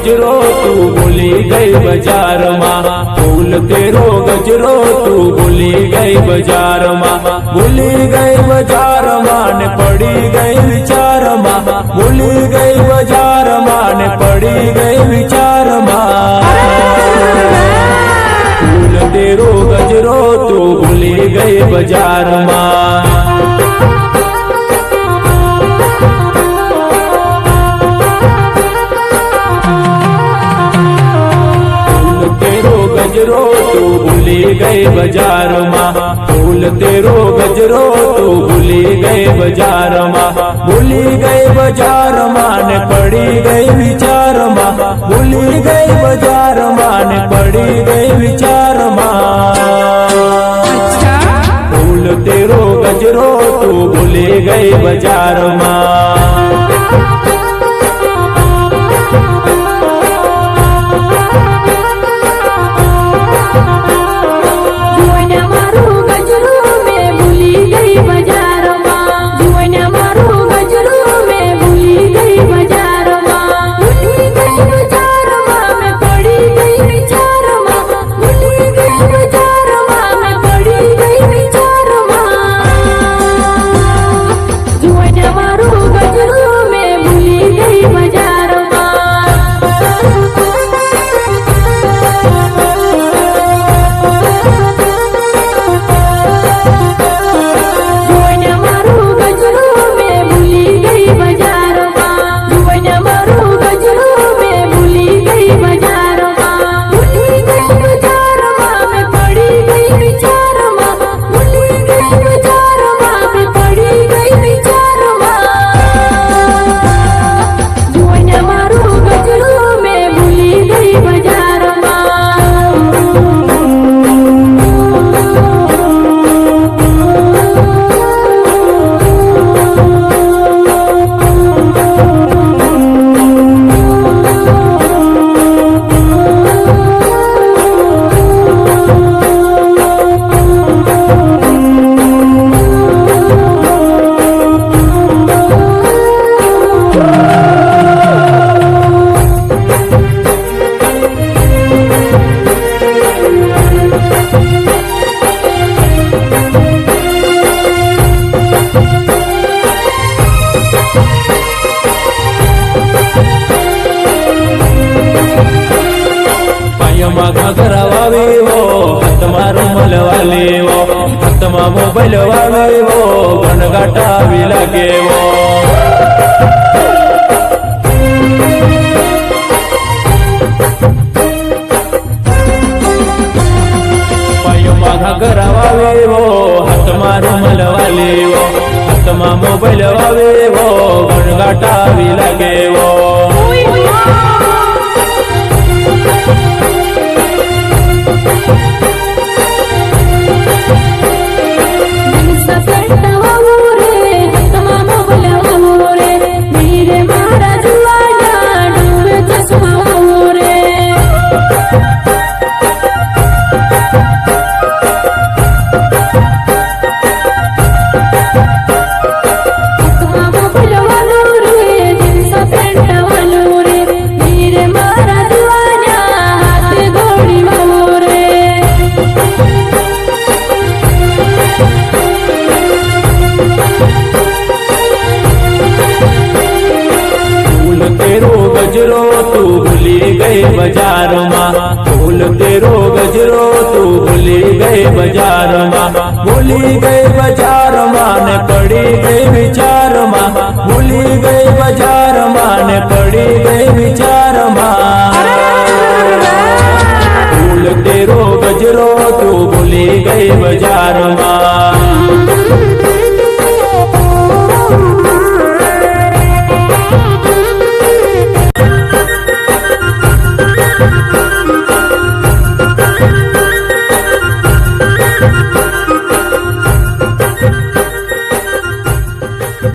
गजरो तू भूली गई बाजार माँ, फूल तेरो गजरो तू भूली गई बाजार माँ, भूली गई बाजार माँ ने पड़ी गई विचार माँ, भूली गई बाजार माँ ने पड़ी गई विचार माँ। फूल तेरो गजरो तू भूली गई बाजार माँ। गजरो तू भूली गई बाजार माँ, फूल तेरो गजरो तू भूली गई बाजार माँ, भूली गई बाजार माँ ने पड़ी गई विचार माँ, भूली गई बाजार माँ ने पड़ी गई विचार माँ। फूल तेरो गजरो तू भूली गई बाजार माँ। घाघरा वावेवो हाथमा रुमाल वालेवो, हाथमा मोबाइल वावेवो घनघाटा भी लागेवो। पायोमा घाघरा वावेवो हाथमा रुमाल वालेवो, हाथमा मोबाइल वावेवो घनघाटा भी लागेवो। गजरो तू भूली गई बाजार माँ, फूल तेरो गजरो तू भूली गई बाजार माँ, भूली गई बाजार माँ ने पड़ी गई विचार माँ, भूली गई बाजार माँ ने पड़ी गई विचार माँ। फूल तेरो गजरो तू भूली गई बाजार माँ।